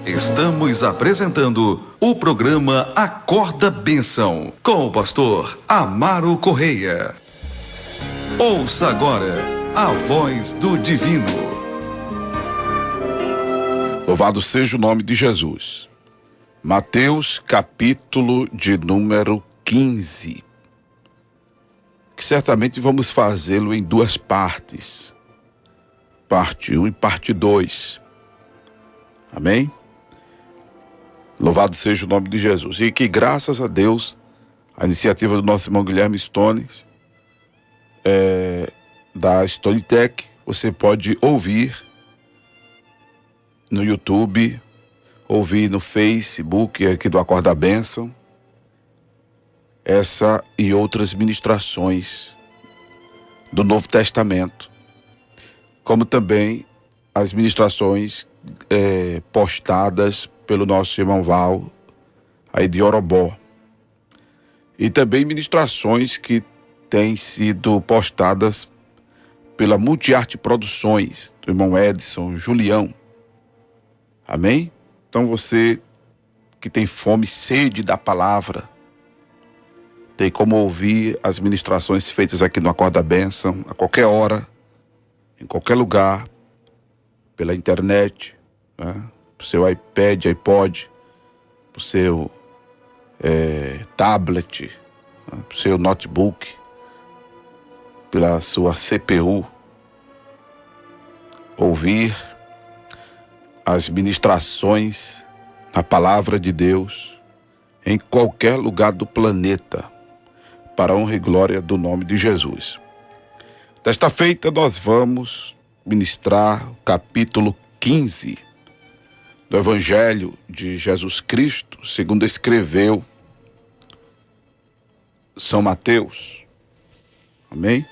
Estamos apresentando o programa Acorda Bênção, com o pastor Amaro Correia. Ouça agora a voz do divino. Louvado seja o nome de Jesus. Mateus, capítulo de número 15. Que certamente vamos fazê-lo em duas partes. Parte 1 e parte 2. Amém? Louvado seja o nome de Jesus. E que graças a Deus, a iniciativa do nosso irmão Guilherme Stones, da Stone Tech, você pode ouvir no YouTube, ouvir no Facebook, aqui do Acorda Bênção, essa e outras ministrações do Novo Testamento, como também as ministrações postadas pelo nosso irmão Val, aí de Orobó, e também ministrações que têm sido postadas pela Multiarte Produções, do irmão Edson, Julião. Amém? Então você que tem fome e sede da palavra, tem como ouvir as ministrações feitas aqui no Acorda Bênção, a qualquer hora, em qualquer lugar, pela internet, né? Pro seu iPad, iPod, pro seu tablet, né? Pro seu notebook, pela sua CPU, ouvir as ministrações na palavra de Deus em qualquer lugar do planeta, para a honra e glória do nome de Jesus. Desta feita nós vamos ministrar o capítulo 15 do Evangelho de Jesus Cristo, segundo escreveu São Mateus. Amém?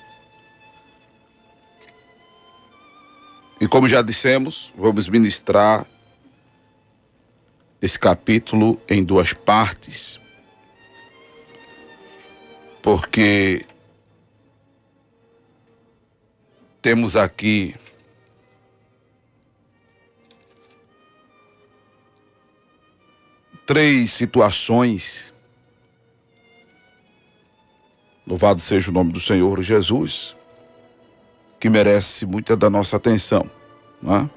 E como já dissemos, vamos ministrar esse capítulo em duas partes, porque temos aqui três situações, louvado seja o nome do Senhor Jesus, que merece muita da nossa atenção, não é?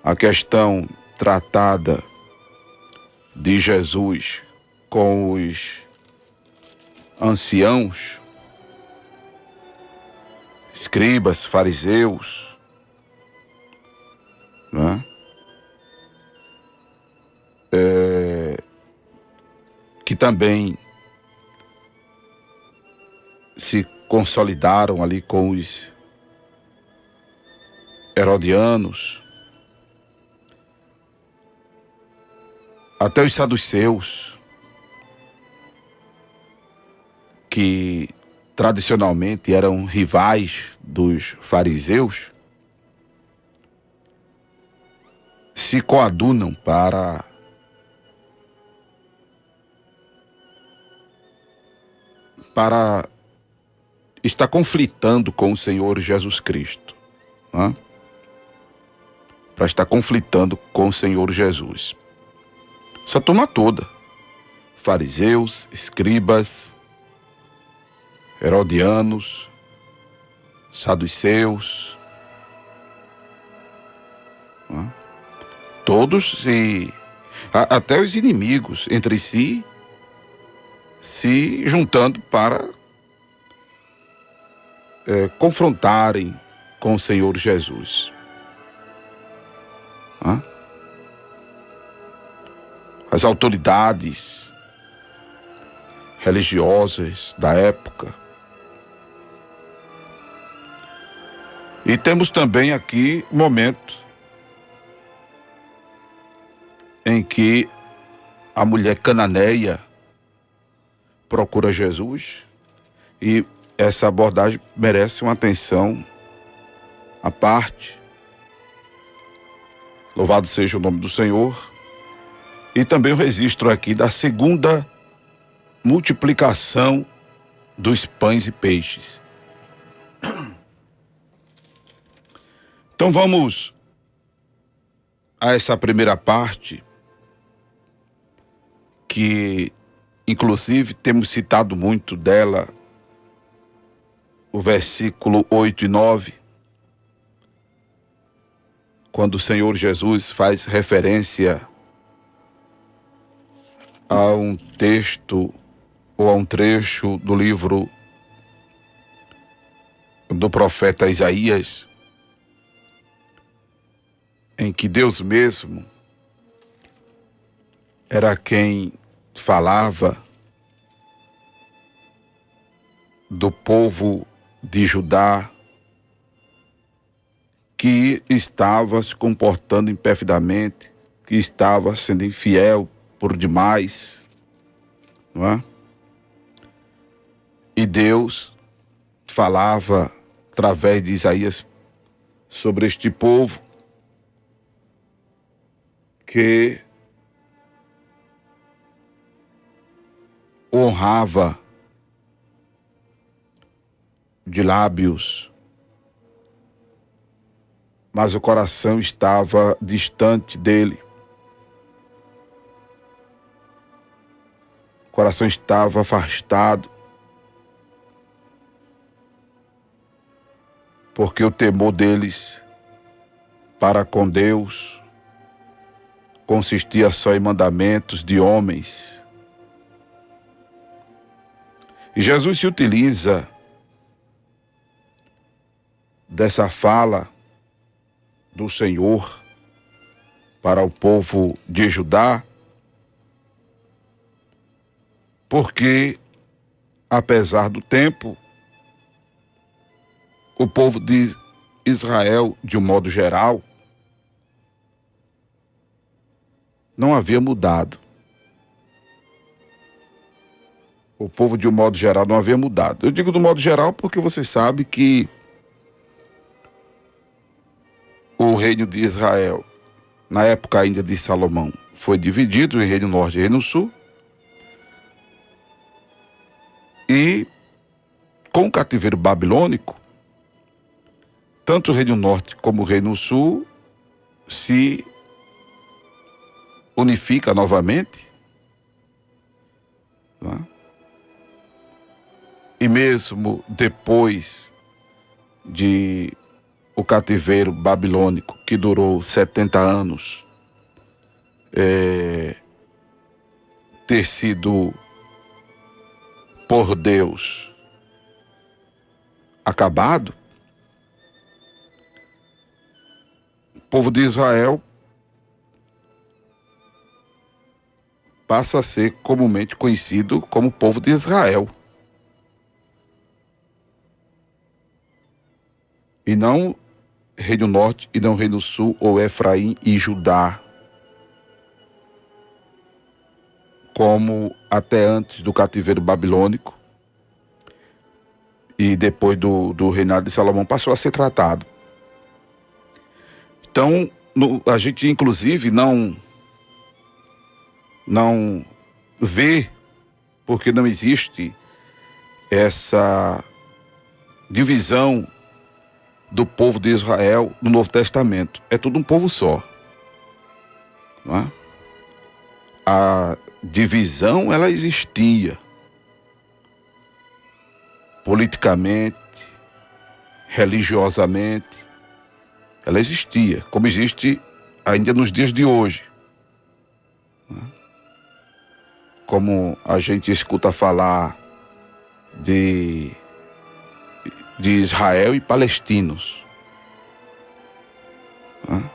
A questão tratada de Jesus com os anciãos, escribas, fariseus, não é? Que também se consolidaram ali com os herodianos, até os saduceus, que tradicionalmente eram rivais dos fariseus, se coadunam para estar conflitando com o Senhor Jesus Cristo, né? Para estar conflitando com o Senhor Jesus. Essa turma toda, fariseus, escribas, herodianos, saduceus, né? Todos até os inimigos entre si, se juntando para confrontarem com o Senhor Jesus. As autoridades religiosas da época. E temos também aqui momento em que a mulher cananeia procura Jesus, e essa abordagem merece uma atenção à parte. Louvado seja o nome do Senhor. E também o registro aqui da segunda multiplicação dos pães e peixes. Então vamos a essa primeira parte, que inclusive temos citado muito dela, o versículo 8 e 9, quando o Senhor Jesus faz referência a um texto ou a um trecho do livro do profeta Isaías, em que Deus mesmo era quem falava do povo de Judá que estava se comportando imperfidamente, que estava sendo infiel por demais, não é? E Deus falava através de Isaías sobre este povo que honrava de lábios, mas o coração estava distante dele. O coração estava afastado, porque o temor deles para com Deus consistia só em mandamentos de homens. E Jesus se utiliza dessa fala do Senhor para o povo de Judá, porque, apesar do tempo, o povo de Israel, de um modo geral, não havia mudado. O povo, de um modo geral, não havia mudado. Eu digo do modo geral porque você sabe que o reino de Israel, na época ainda de Salomão, foi dividido em reino norte e reino sul. E com o cativeiro babilônico, tanto o reino norte como o reino sul se unifica novamente, não é? E mesmo depois de o cativeiro babilônico, que durou 70 anos, ter sido por Deus acabado, o povo de Israel passa a ser comumente conhecido como povo de Israel. E não Reino Norte e não Reino Sul, ou Efraim e Judá, como até antes do cativeiro babilônico e depois do reinado de Salomão passou a ser tratado. Então, a gente inclusive não vê, porque não existe essa divisão do povo de Israel no Novo Testamento. É tudo um povo só, não é? A divisão, ela existia politicamente, religiosamente, ela existia, como existe ainda nos dias de hoje, não é? Como a gente escuta falar de Israel e palestinos, né?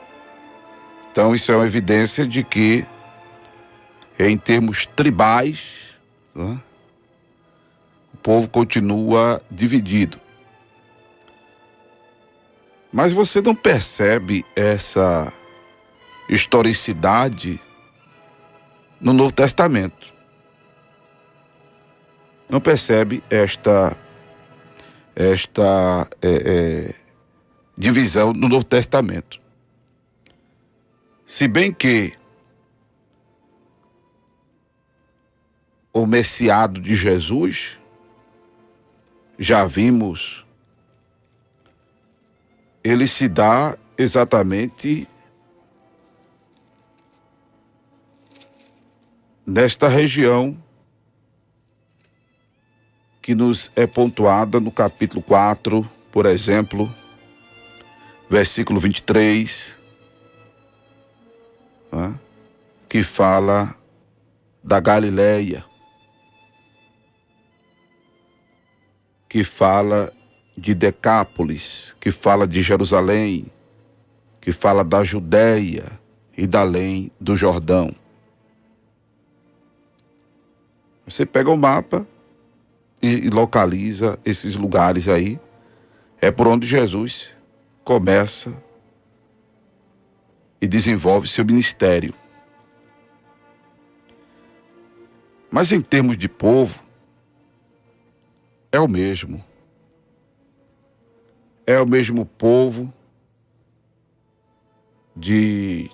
Então isso é uma evidência de que, em termos tribais, né, o povo continua dividido. Mas você não percebe essa historicidade no Novo Testamento. Não percebe esta divisão no Novo Testamento. Se bem que o Messiado de Jesus, já vimos, ele se dá exatamente nesta região que nos é pontuada no capítulo 4, por exemplo, versículo 23, né, que fala da Galileia, que fala de Decápolis, que fala de Jerusalém, que fala da Judéia e da além do Jordão. Você pega o mapa e localiza esses lugares aí. É por onde Jesus começa e desenvolve seu ministério. Mas em termos de povo, é o mesmo. É o mesmo povo de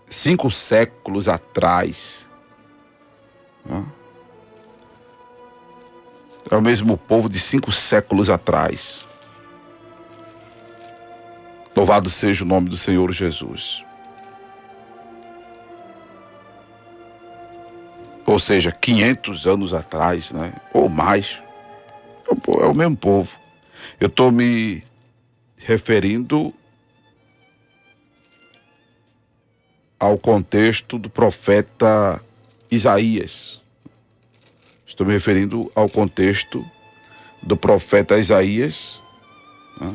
5 séculos atrás. Né? É o mesmo povo de 5 séculos atrás. Louvado seja o nome do Senhor Jesus. Ou seja, 500 anos atrás, né? Ou mais. É o mesmo povo. Eu estou me referindo ao contexto do profeta Isaías. Estou me referindo ao contexto do profeta Isaías, né?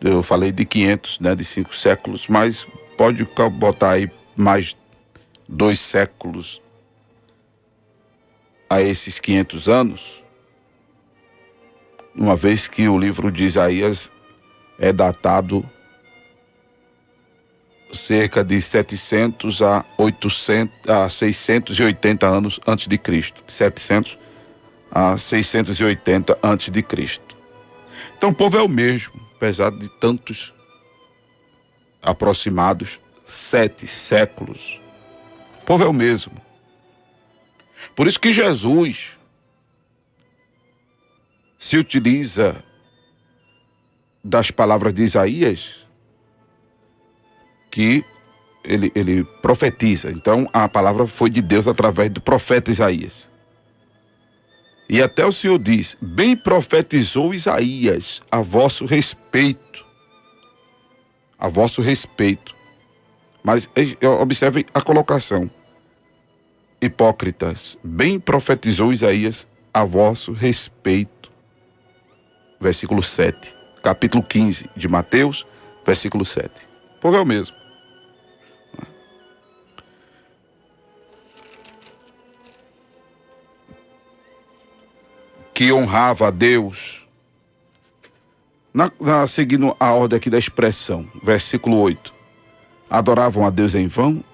Eu falei de 500, né, de 5 séculos, mas pode botar aí mais 2 séculos a esses 500 anos, uma vez que o livro de Isaías é datado cerca de 700 a 680 anos antes de Cristo. 700 a 680 antes de Cristo. Então o povo é o mesmo, apesar de tantos aproximados 7 séculos. O povo é o mesmo. Por isso que Jesus se utiliza das palavras de Isaías, que ele profetiza. Então a palavra foi de Deus através do profeta Isaías. E até o Senhor diz: bem profetizou Isaías a vosso respeito. A vosso respeito. Mas observe a colocação. Hipócritas, bem profetizou Isaías a vosso respeito. Versículo 7. Capítulo 15 de Mateus, versículo 7. O povo é o mesmo. Que honrava a Deus. Seguindo a ordem aqui da expressão, versículo 8. Adoravam a Deus em vão,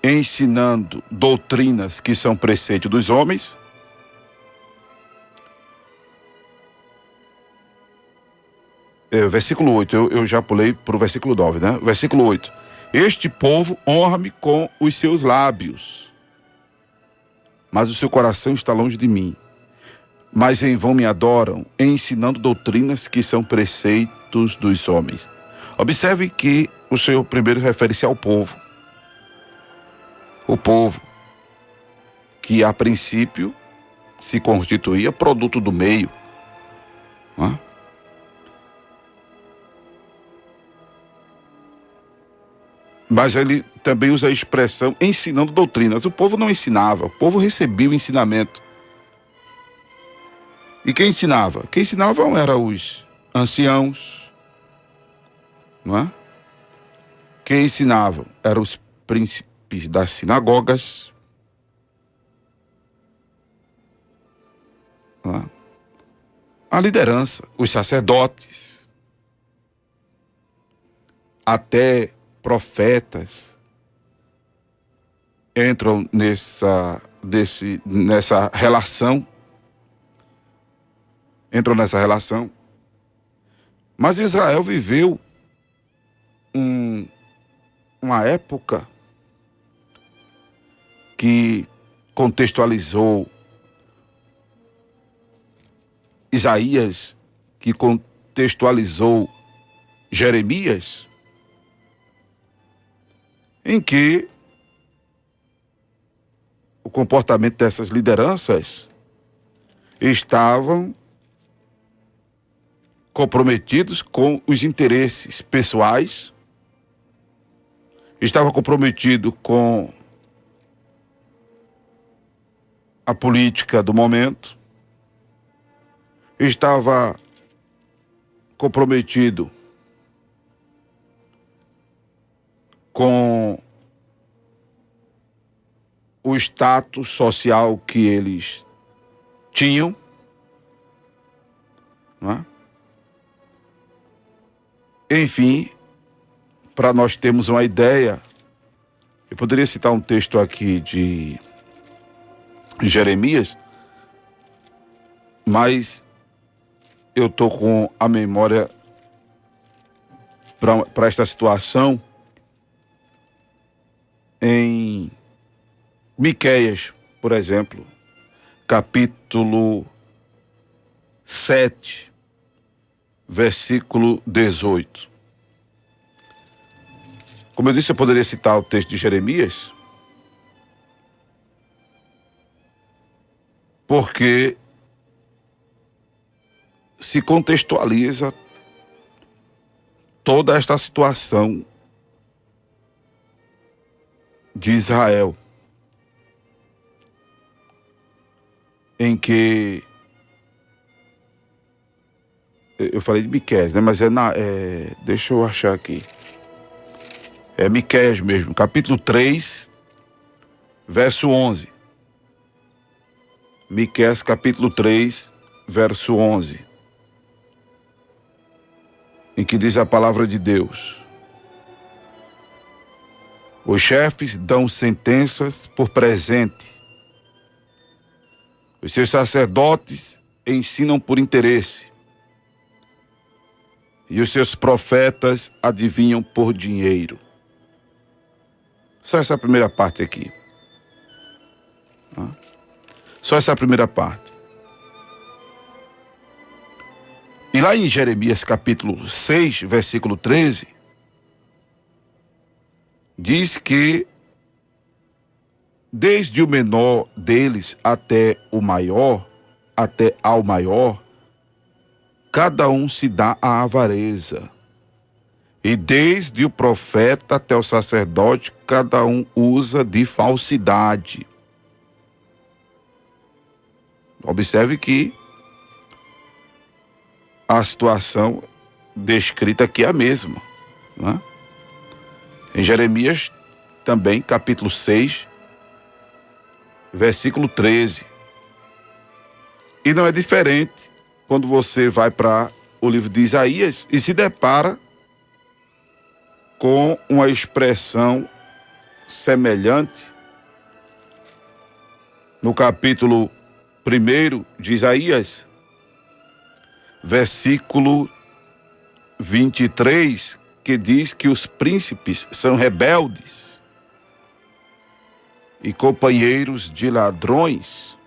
ensinando doutrinas que são preceitos dos homens. Versículo 8, eu já pulei para o versículo 9, né? Versículo 8. Este povo honra-me com os seus lábios, mas o seu coração está longe de mim. Mas em vão me adoram, ensinando doutrinas que são preceitos dos homens. Observe que o Senhor primeiro refere-se ao povo. O povo que a princípio se constituía produto do meio. Não é? Mas ele também usa a expressão ensinando doutrinas. O povo não ensinava, o povo recebia o ensinamento. E quem ensinava? Quem ensinavam eram os anciãos, não é? Quem ensinavam eram os príncipes das sinagogas, não é? A liderança, os sacerdotes, até profetas entram nessa relação. Mas Israel viveu uma época que contextualizou Isaías, que contextualizou Jeremias, em que o comportamento dessas lideranças estavam comprometidos com os interesses pessoais, estava comprometido com a política do momento, estava comprometido com o status social que eles tinham, não é? Enfim, para nós termos uma ideia, eu poderia citar um texto aqui de Jeremias, mas eu estou com a memória para esta situação em Miqueias, por exemplo, capítulo 7, versículo 18. Como eu disse, eu poderia citar o texto de Jeremias, porque se contextualiza toda esta situação de Israel, em que eu falei de Miqueias, né? Mas deixa eu achar aqui. É Miqueias mesmo, capítulo 3, verso 11. Miqueias, capítulo 3, verso 11. Em que diz a palavra de Deus: os chefes dão sentenças por presente, os seus sacerdotes ensinam por interesse, e os seus profetas adivinham por dinheiro. Só essa primeira parte aqui. Só essa primeira parte. E lá em Jeremias capítulo 6, versículo 13, diz que desde o menor deles até o maior, até ao maior, cada um se dá à avareza. E desde o profeta até o sacerdote, cada um usa de falsidade. Observe que a situação descrita aqui é a mesma, né? Em Jeremias também, capítulo 6, versículo 13. E não é diferente quando você vai para o livro de Isaías e se depara com uma expressão semelhante no capítulo 1 de Isaías, versículo 23, que diz que os príncipes são rebeldes e companheiros de ladrões.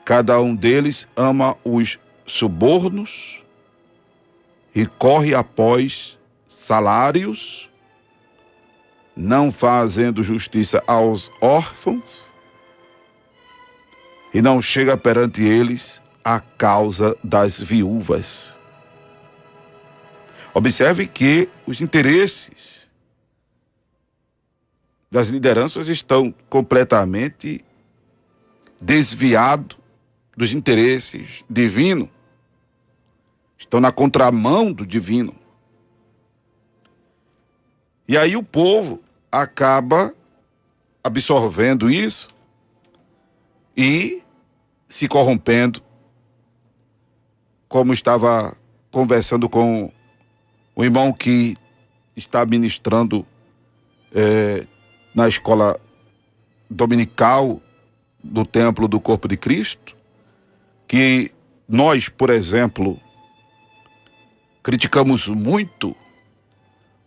Cada um deles ama os subornos e corre após salários, não fazendo justiça aos órfãos, e não chega perante eles a causa das viúvas. Observe que os interesses das lideranças estão completamente desviados dos interesses divinos. Estão na contramão do divino. E aí o povo acaba absorvendo isso e se corrompendo, como estava conversando com o irmão que está ministrando na escola dominical do Templo do Corpo de Cristo, que nós, por exemplo, criticamos muito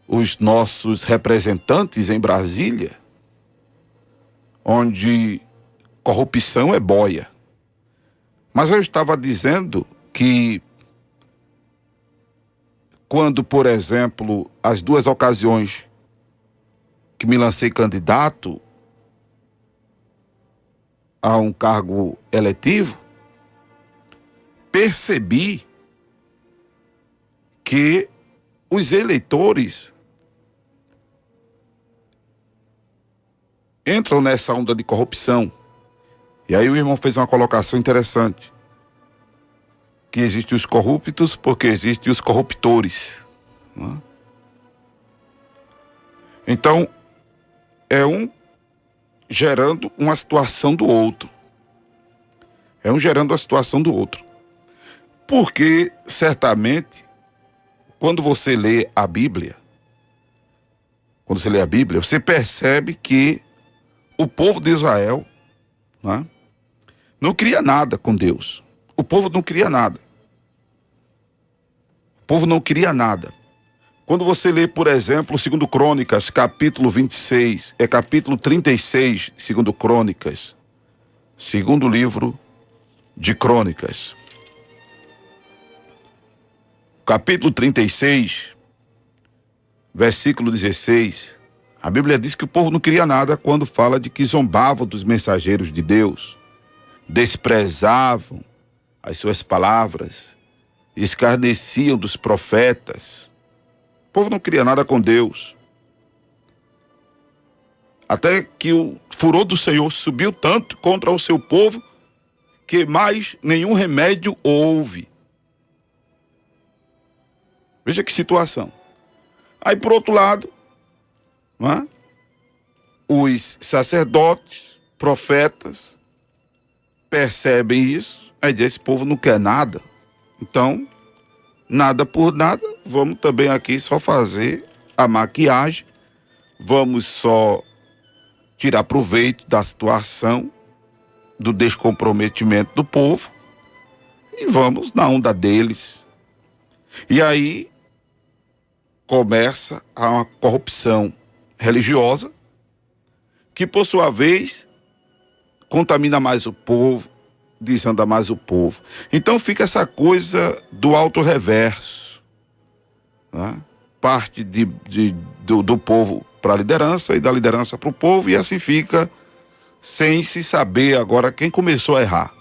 os nossos representantes em Brasília, onde corrupção é boia. Mas eu estava dizendo que quando, por exemplo, as duas ocasiões que me lancei candidato a um cargo eletivo, percebi que os eleitores entram nessa onda de corrupção. E aí o irmão fez uma colocação interessante, que existem os corruptos porque existem os corruptores, né? Então, é um gerando uma situação do outro. É um gerando a situação do outro. Porque, certamente, quando você lê a Bíblia, você percebe que o povo de Israel, né, não queria nada com Deus. O povo não queria nada. O povo não queria nada. Quando você lê, por exemplo, 2 Crônicas, capítulo 26, capítulo 36, 2 Crônicas, segundo livro de Crônicas. Capítulo 36, versículo 16, a Bíblia diz que o povo não queria nada quando fala de que zombavam dos mensageiros de Deus, desprezavam as suas palavras, escarneciam dos profetas. O povo não queria nada com Deus. Até que o furor do Senhor subiu tanto contra o seu povo que mais nenhum remédio houve. Veja que situação. Aí, por outro lado, não é? Os sacerdotes, profetas, percebem isso. Aí diz, esse povo não quer nada. Então, nada por nada, vamos também aqui só fazer a maquiagem, vamos só tirar proveito da situação, do descomprometimento do povo, e vamos na onda deles. E aí começa a corrupção religiosa, que por sua vez contamina mais o povo, desanda mais o povo. Então fica essa coisa do auto-reverso, né? Parte do povo para a liderança e da liderança para o povo, e assim fica sem se saber agora quem começou a errar.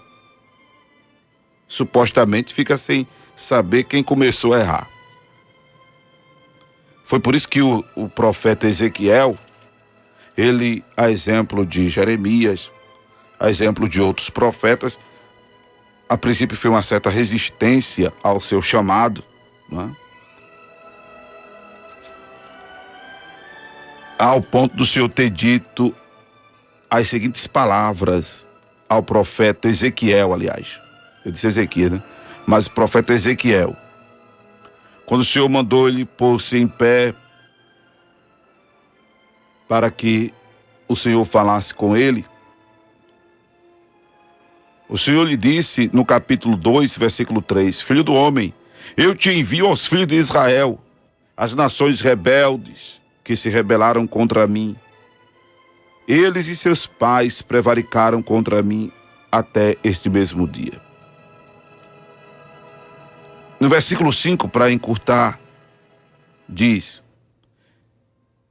Supostamente fica sem saber quem começou a errar. Foi por isso que o profeta Ezequiel, ele, a exemplo de Jeremias, a exemplo de outros profetas, a princípio foi uma certa resistência ao seu chamado, né? Ao ponto do Senhor ter dito as seguintes palavras ao profeta Ezequiel, aliás. Eu disse Ezequiel, né? Mas o profeta Ezequiel, quando o Senhor mandou ele pôr-se em pé para que o Senhor falasse com ele, o Senhor lhe disse no capítulo 2, versículo 3, Filho do homem, eu te envio aos filhos de Israel, as nações rebeldes que se rebelaram contra mim. Eles e seus pais prevaricaram contra mim até este mesmo dia. No versículo 5, para encurtar, diz,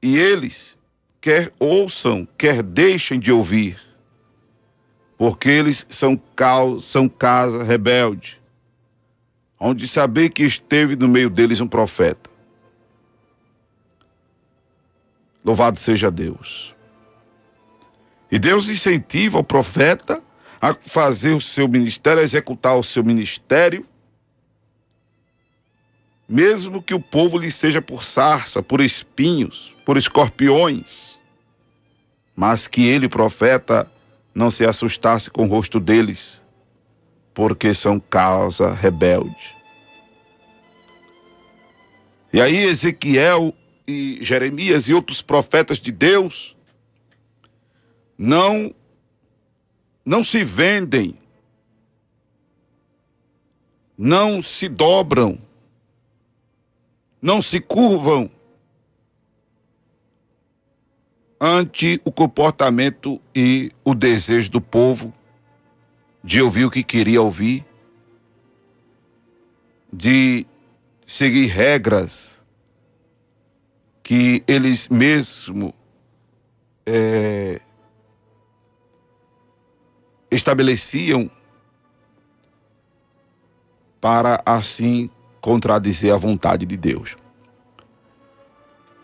e eles quer ouçam, quer deixem de ouvir, porque eles são casa rebelde, onde saber que esteve no meio deles um profeta. Louvado seja Deus. E Deus incentiva o profeta a fazer o seu ministério, a executar o seu ministério, mesmo que o povo lhe seja por sarça, por espinhos, por escorpiões, mas que ele, profeta, não se assustasse com o rosto deles, porque são casa rebelde. E aí Ezequiel e Jeremias e outros profetas de Deus não se vendem, não se dobram, não se curvam ante o comportamento e o desejo do povo de ouvir o que queria ouvir, de seguir regras que eles mesmos estabeleciam para assim contradizer a vontade de Deus.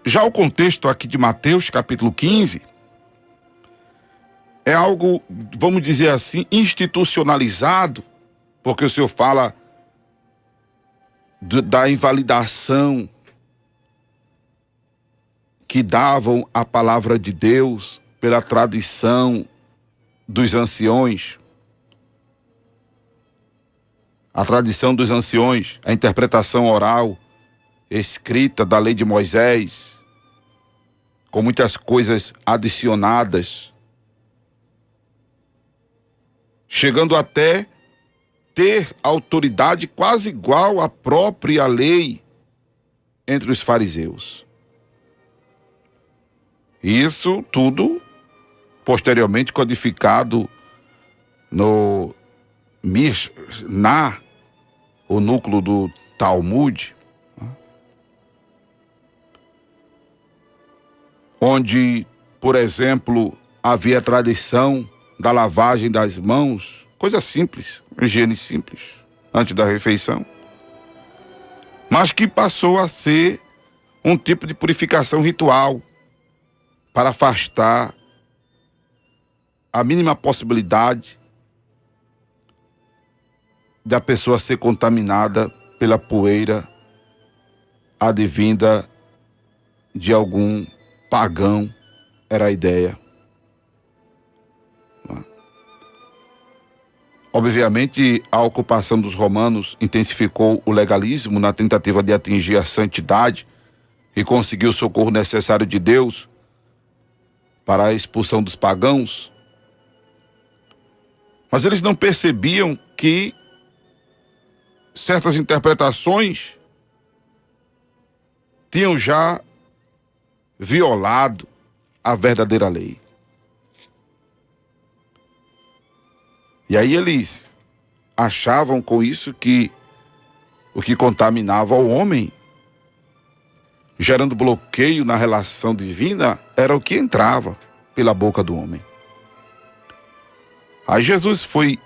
Já o contexto aqui de Mateus, capítulo 15, é algo, vamos dizer assim, institucionalizado, porque o Senhor fala da invalidação que davam a palavra de Deus pela tradição dos anciões. A tradição dos anciões, a interpretação oral, escrita da lei de Moisés, com muitas coisas adicionadas, chegando até ter autoridade quase igual à própria lei entre os fariseus. Isso tudo posteriormente codificado no Mishnah, o núcleo do Talmud, onde, por exemplo, havia a tradição da lavagem das mãos, coisa simples, higiene simples, antes da refeição, mas que passou a ser um tipo de purificação ritual para afastar a mínima possibilidade da pessoa ser contaminada pela poeira advinda de algum pagão, era a ideia. Obviamente, a ocupação dos romanos intensificou o legalismo na tentativa de atingir a santidade e conseguir o socorro necessário de Deus para a expulsão dos pagãos. Mas eles não percebiam que certas interpretações tinham já violado a verdadeira lei. E aí eles achavam com isso que o que contaminava o homem, gerando bloqueio na relação divina, era o que entrava pela boca do homem. Aí Jesus foi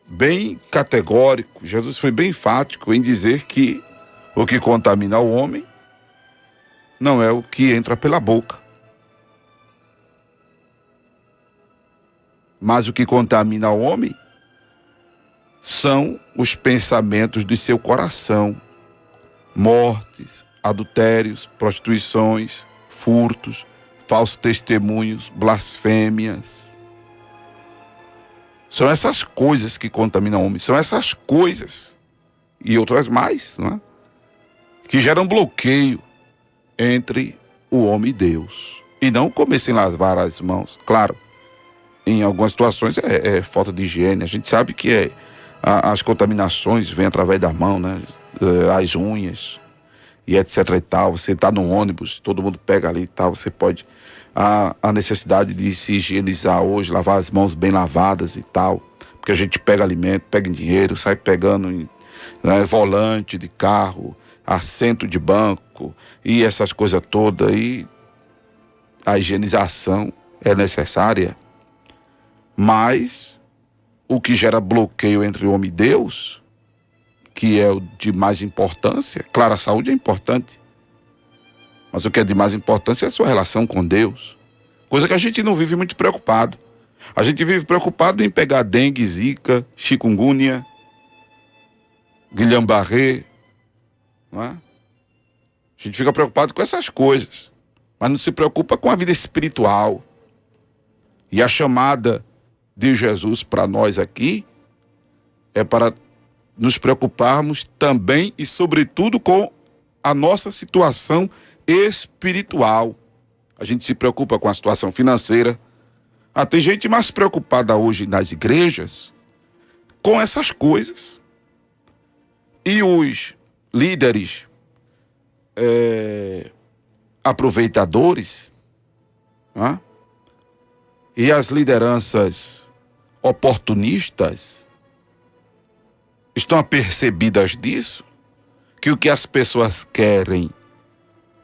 bem categórico, Jesus foi bem enfático em dizer que o que contamina o homem não é o que entra pela boca, mas o que contamina o homem são os pensamentos do seu coração: mortes, adultérios, prostituições, furtos, falsos testemunhos, blasfêmias. São essas coisas que contaminam o homem, são essas coisas e outras mais, não é? Que geram bloqueio entre o homem e Deus. E não comecem a lavar as mãos. Claro, em algumas situações é falta de higiene. A gente sabe que as contaminações vêm através da mão, né? As unhas e etc e tal. Você está no ônibus, todo mundo pega ali e tal, você pode... A necessidade de se higienizar hoje, lavar as mãos bem lavadas e tal, porque a gente pega alimento, pega dinheiro, sai pegando volante de carro, assento de banco e essas coisas todas, e a higienização é necessária, mas o que gera bloqueio entre o homem e Deus, que é o de mais importância, claro, a saúde é importante, mas o que é de mais importância é a sua relação com Deus. Coisa que a gente não vive muito preocupado. A gente vive preocupado em pegar dengue, zika, chikungunya, Guillain-Barré, não é? A gente fica preocupado com essas coisas, mas não se preocupa com a vida espiritual. E a chamada de Jesus para nós aqui é para nos preocuparmos também e sobretudo com a nossa situação espiritual. A gente se preocupa com a situação financeira. Tem gente mais preocupada hoje nas igrejas com essas coisas. E os líderes aproveitadores, né? E as lideranças oportunistas estão apercebidas disso, que o que as pessoas querem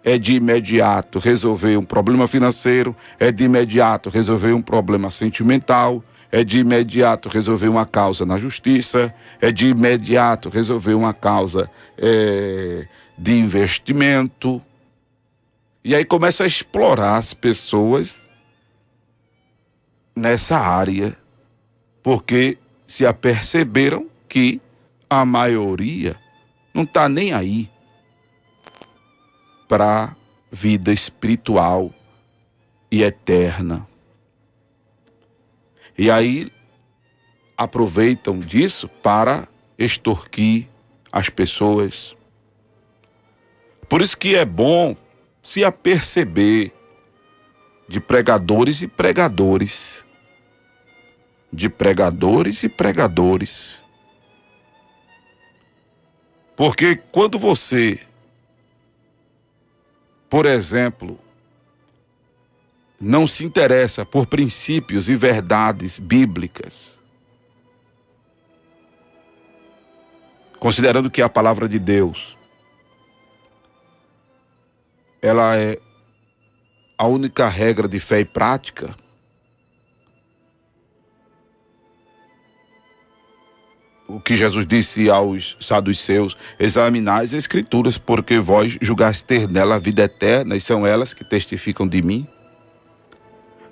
é de imediato resolver um problema financeiro, é de imediato resolver um problema sentimental, é de imediato resolver uma causa na justiça, é de imediato resolver uma causa de investimento. E aí começa a explorar as pessoas nessa área, porque se aperceberam que a maioria não está nem aí para a vida espiritual e eterna. E aí aproveitam disso para extorquir as pessoas. Por isso que é bom se aperceber de pregadores e pregadores. De pregadores e pregadores. Porque quando você, por exemplo, não se interessa por princípios e verdades bíblicas, considerando que a palavra de Deus, ela é a única regra de fé e prática, o que Jesus disse aos saduceus: examinai as escrituras, porque vós julgais ter nela a vida eterna, e são elas que testificam de mim.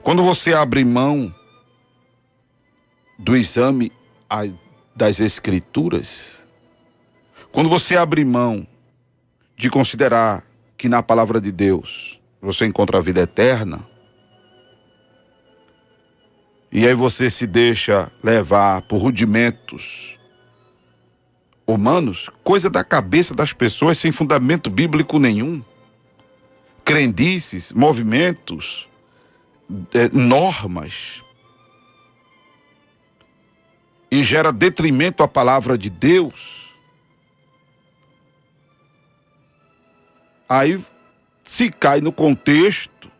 Quando você abre mão do exame das escrituras, quando você abre mão de considerar que na palavra de Deus você encontra a vida eterna, e aí você se deixa levar por rudimentos humanos, coisa da cabeça das pessoas sem fundamento bíblico nenhum, crendices, movimentos, normas, e gera detrimento à palavra de Deus, aí se cai no contexto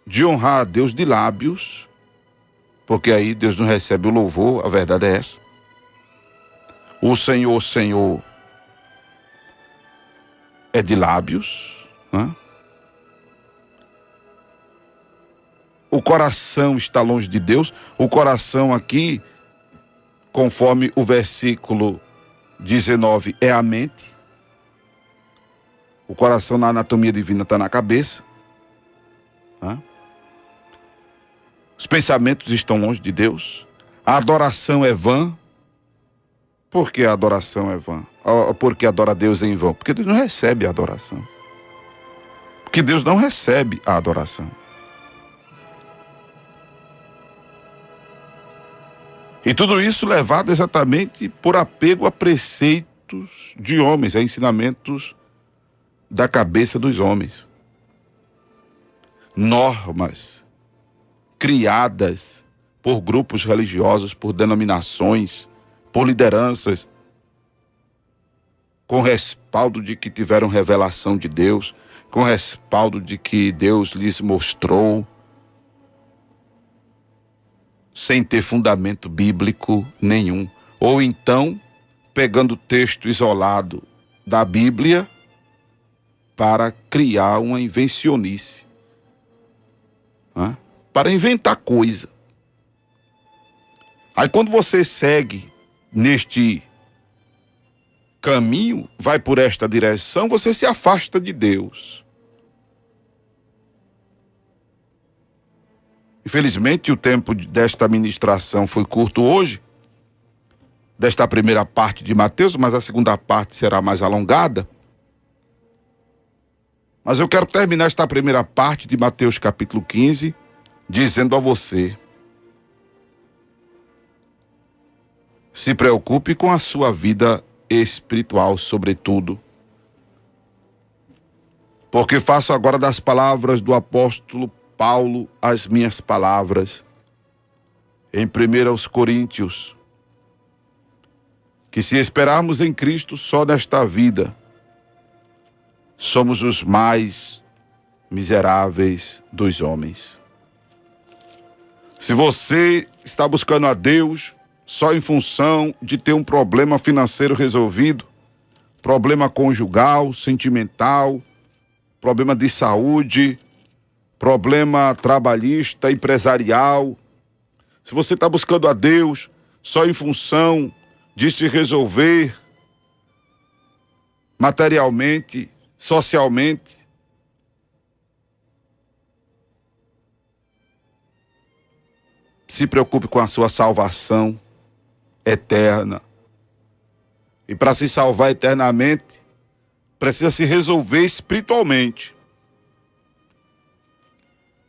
de honrar a Deus de lábios, porque aí Deus não recebe o louvor, a verdade é essa. O Senhor, Senhor, é de lábios, né? O coração está longe de Deus. O coração aqui, conforme o versículo 19, é a mente. O coração na anatomia divina está na cabeça, né? Os pensamentos estão longe de Deus. A adoração é vã. Por que a adoração é vã? Porque adora a Deus em vão? Porque Deus não recebe a adoração. Porque Deus não recebe a adoração. E tudo isso levado exatamente por apego a preceitos de homens, a ensinamentos da cabeça dos homens. Normas criadas por grupos religiosos, por denominações, por lideranças, com respaldo de que tiveram revelação de Deus, com respaldo de que Deus lhes mostrou, sem ter fundamento bíblico nenhum. Ou então, pegando o texto isolado da Bíblia para criar uma invencionice, né? Para inventar coisa. Aí quando você segue neste caminho, vai por esta direção, você se afasta de Deus. Infelizmente, o tempo desta ministração foi curto hoje, desta primeira parte de Mateus, mas a segunda parte será mais alongada. Mas eu quero terminar esta primeira parte de Mateus capítulo 15, dizendo a você: se preocupe com a sua vida espiritual, sobretudo. Porque faço agora das palavras do apóstolo Paulo as minhas palavras em 1 Coríntios, que se esperarmos em Cristo só nesta vida, somos os mais miseráveis dos homens. Se você está buscando a Deus só em função de ter um problema financeiro resolvido, problema conjugal, sentimental, problema de saúde, problema trabalhista, empresarial. Se você está buscando a Deus só em função de se resolver materialmente, socialmente, se preocupe com a sua salvação eterna. E para se salvar eternamente, precisa se resolver espiritualmente.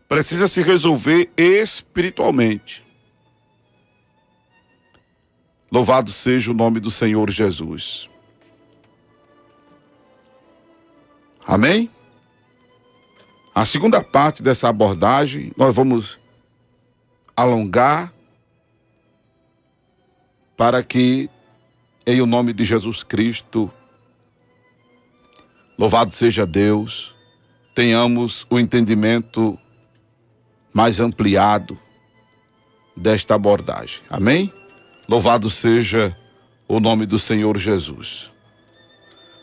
Precisa se resolver espiritualmente. Louvado seja o nome do Senhor Jesus. Amém? A segunda parte dessa abordagem, nós vamos alongar para que, em o nome de Jesus Cristo, louvado seja Deus, tenhamos o entendimento mais ampliado desta abordagem. Amém? Louvado seja o nome do Senhor Jesus.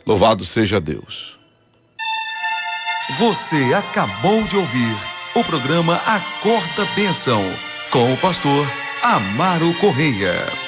Louvado seja Deus. Você acabou de ouvir o programa Acorda Bênção, com o pastor Amaro Correia.